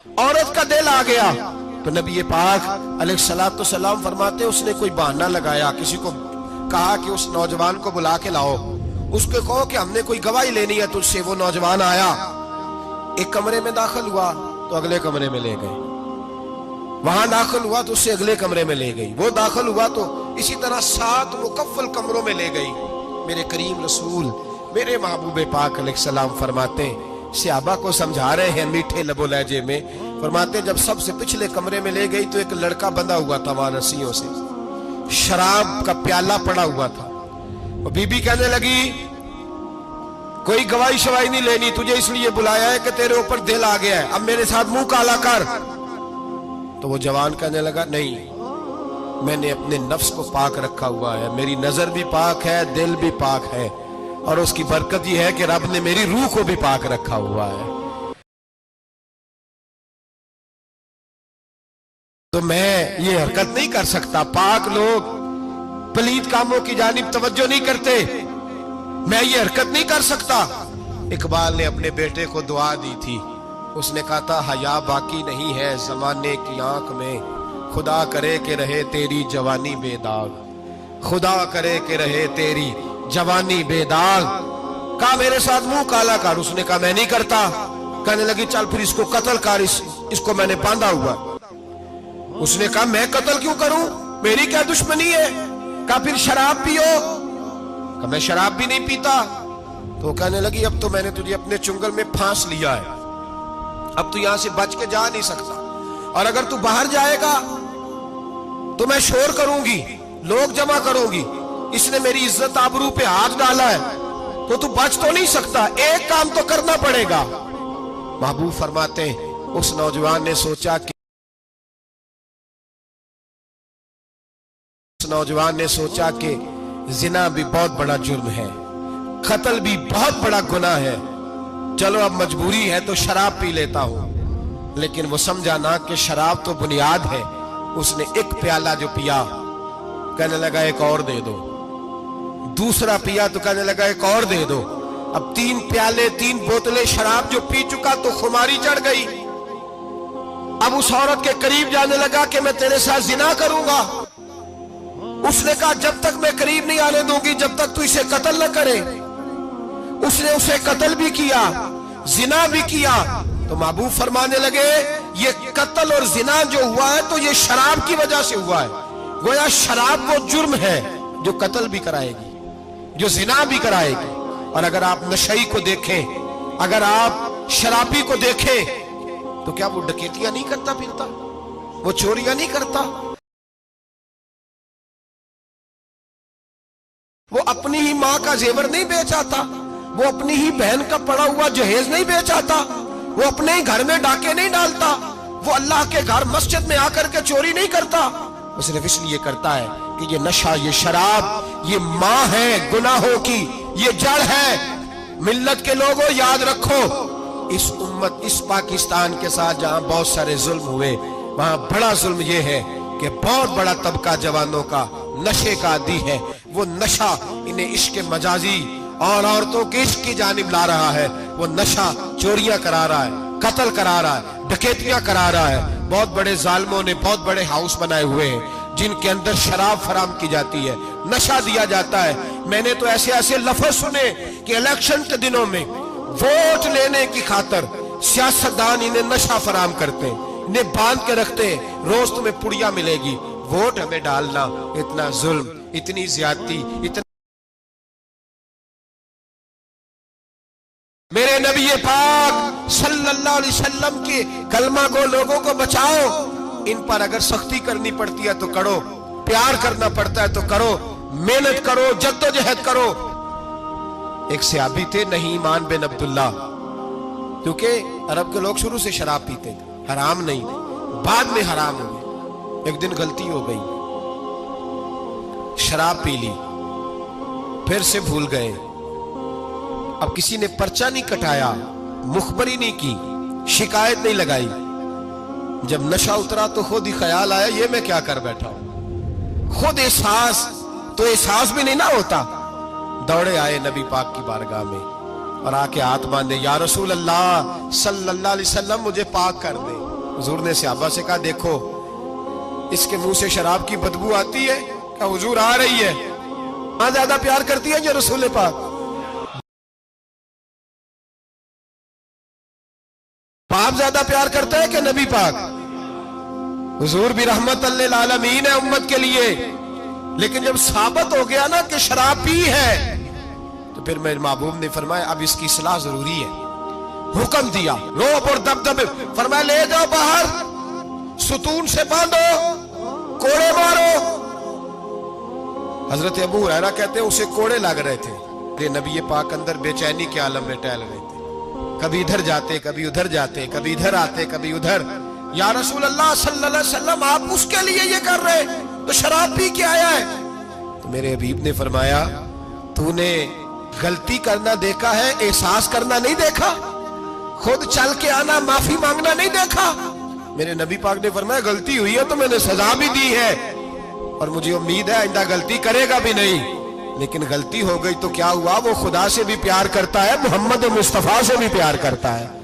औरत का दिल आ गया तो नबी पाक अलैहिस्सलाम फरमाते उसने कोई बहाना लगाया, किसी को कहा कि उस नौजवान को बुला के लाओ, उसको कहो कि हमने कोई गवाही लेनी है तुझसे। वो नौजवान आया, एक कमरे में दाखिल हुआ तो अगले कमरे में ले गए, वहां दाखिल हुआ तो उससे अगले कमरे में ले गई, वो दाखिल हुआ तो इसी तरह 7 मुकफ्फल कमरों में ले गई। मेरे करीम रसूल मेरे महबूब पाक अलैहिस्सलाम फरमाते, सहाबा को समझा रहे हैं मीठे लबो लहजे में, फरमाते जब सबसे पिछले कमरे में ले गई तो एक लड़का बंधा हुआ था वहां रस्सियों से, शराब का प्याला पड़ा हुआ था। और बीबी कहने लगी कोई गवाही शवाही नहीं लेनी, तुझे इसलिए बुलाया है कि तेरे ऊपर दिल आ गया है, अब मेरे साथ मुंह काला कर। तो वो जवान कहने लगा नहीं, मैंने अपने नफ्स को पाक रखा हुआ है, मेरी नजर भी पाक है, दिल भी पाक है, और उसकी बरकत यह है कि रब ने मेरी रूह को भी पाक रखा हुआ है। तो मैं ये हरकत नहीं कर सकता। पाक लोग पलीत कामों की जानिब तवज्जो नहीं करते, मैं ये हरकत नहीं कर सकता। इकबाल ने अपने बेटे को दुआ दी थी, उसने कहा था हया बाकी नहीं है जमाने की आंख में, खुदा करे कि रहे तेरी जवानी बेदाग, खुदा करे कि रहे तेरी जवानी बेदाग। कहा मेरे साथ मुंह काला कर, उसने कहा मैं नहीं करता। कहने लगी चल फिर इसको कत्ल कर, इसको मैंने बांधा हुआ। उसने कहा मैं कत्ल क्यों करूं, मेरी क्या दुश्मनी है। कहा फिर शराब पियो, कहा मैं शराब भी नहीं पीता। तो कहने लगी अब तो मैंने तुझे अपने चुंगल में फांस लिया है, अब तू यहां से बच के जा नहीं सकता, और अगर तू बाहर जाएगा तो मैं शोर करूंगी, लोग जमा करूंगी, इसने मेरी इज्जत आबरू पे हाथ डाला है, तो तू बच तो नहीं सकता, एक काम तो करना पड़ेगा। महबूब फरमाते उस नौजवान ने सोचा कि जिना भी बहुत बड़ा जुर्म है, कत्ल भी बहुत बड़ा गुनाह है, चलो अब मजबूरी है तो शराब पी लेता हूं। लेकिन वो समझा ना कि शराब तो बुनियाद है। उसने एक प्याला जो पिया, कहने लगा एक और दे दो, दूसरा पिया तो कहने लगा एक और दे दो। अब 3 प्याले 3 बोतलें शराब जो पी चुका तो खुमारी चढ़ गई। अब उस औरत के करीब जाने लगा कि मैं तेरे साथ जिना करूंगा। उसने कहा जब तक मैं करीब नहीं आने दूंगी जब तक तू इसे कत्ल न करे। उसने उसे कत्ल भी किया, जिना भी किया। तो महबूब फरमाने लगे ये कत्ल और जिना जो हुआ है तो ये शराब की वजह से हुआ है। गोया शराब वो जुर्म है जो कत्ल भी कराएगी, जो जिना भी कराएगी। और अगर आप नशई को देखें, अगर आप शराबी को देखें, तो क्या वो डकैतियां नहीं करता फिरता, वो चोरियां नहीं करता, वो अपनी ही माँ का जेवर नहीं बेच आता, वो अपनी ही बहन का पड़ा हुआ जहेज नहीं बेच आता, वो अपने ही घर में डाके नहीं डालता, वो अल्लाह के घर मस्जिद में आकर के चोरी नहीं करता। वो सिर्फ इसलिए करता है कि ये नशा, ये शराब, ये माँ है गुनाहों की, ये जड़ है। मिल्लत के लोगों याद रखो, इस उम्मत, इस पाकिस्तान के साथ जहां बहुत सारे जुल्म हुए, वहां बड़ा जुल्म ये है कि बहुत बड़ा तबका जवानों का नशे का आदी है। वो नशा इन्हें इश्क मजाजी और औरतों के इश्क की जानिब ला रहा है। वो नशा चोरियां करा रहा है, कत्ल करा रहा है, डकैतियां करा रहा है। बहुत बड़े जालिमों ने बहुत बड़े हाउस बनाए हुए हैं जिनके अंदर शराब फराम की जाती है, नशा दिया जाता है। मैंने तो ऐसे ऐसे लफ्ज सुने कि इलेक्शन के दिनों में वोट लेने की खातिर सियासतदान इन्हें नशा फराम करते हैं, इन्हें बांध के रखते हैं, रोज तुम्हें पुड़िया मिलेगी, वोट हमें डालना। इतना जुल्म, इतनी ज्यादती, इतना। मेरे नबी पाक सल्लल्लाहु अलैहि वसल्लम के कलमा को, लोगों को बचाओ। इन पर अगर सख्ती करनी पड़ती है तो करो, प्यार करना पड़ता है तो करो, मेहनत करो, जद्दोजहद करो। एक सहाबी थे नहीमान बिन अब्दुल्ला, क्योंकि अरब के लोग शुरू से शराब पीते थे, हराम नहीं, बाद में हराम हो गई। एक दिन गलती हो गई, शराब पी ली, फिर से भूल गए। अब किसी ने पर्चा नहीं कटाया, मुखबरी नहीं की, शिकायत नहीं लगाई। जब नशा उतरा तो खुद ही ख्याल आया ये मैं क्या कर बैठा हूं। खुद एहसास तो एहसास भी नहीं ना होता। दौड़े आए नबी पाक की बारगाह में और आके हाथ बांधे, या रसूल अल्लाह सल्लल्लाहु अलैहि वसल्लम मुझे पाक कर दे। हुजूर ने सहाबा से कहा, देखो इसके मुंह से शराब की बदबू आती है। कहा हुजूर आ रही है। मां ज्यादा प्यार करती है जो रसूल पाक? बाप ज्यादा प्यार करता है कि नबी पाक? हुजूर भी रहमतल लिल आलमीन है उम्मत के लिए, लेकिन जब साबित हो गया ना कि शराब पी है, तो फिर मेरे महबूब ने फरमाया अब इसकी इस्लाह जरूरी है। हुक्म दिया, रोब और दबदबे, फरमाया ले जाओ बाहर, सुतून से बांधो, कोड़े मारो। हजरत अबू हुरैरा कहते हैं उसे कोड़े लग रहे थे। ये नबी पाक अंदर बेचैनी के आलम में टहल रहे थे, कभी इधर जाते कभी उधर जाते, कभी इधर आते कभी उधर। या रसूल अल्लाह सल्लल्लाहु अलैहि वसल्लम आप उसके लिए ये कर रहे तो शराब पी के आया है। तो मेरे हबीब ने फरमाया तूने गलती करना देखा है, एहसास करना नहीं देखा? खुद चल के आना, माफी मांगना नहीं देखा? मेरे नबी पाक ने फरमाया गलती हुई है तो मैंने सजा भी दी है और मुझे उम्मीद है आइंदा गलती करेगा भी नहीं। लेकिन गलती हो गई तो क्या हुआ, वो खुदा से भी प्यार करता है, मोहम्मद मुस्तफा से भी प्यार करता है।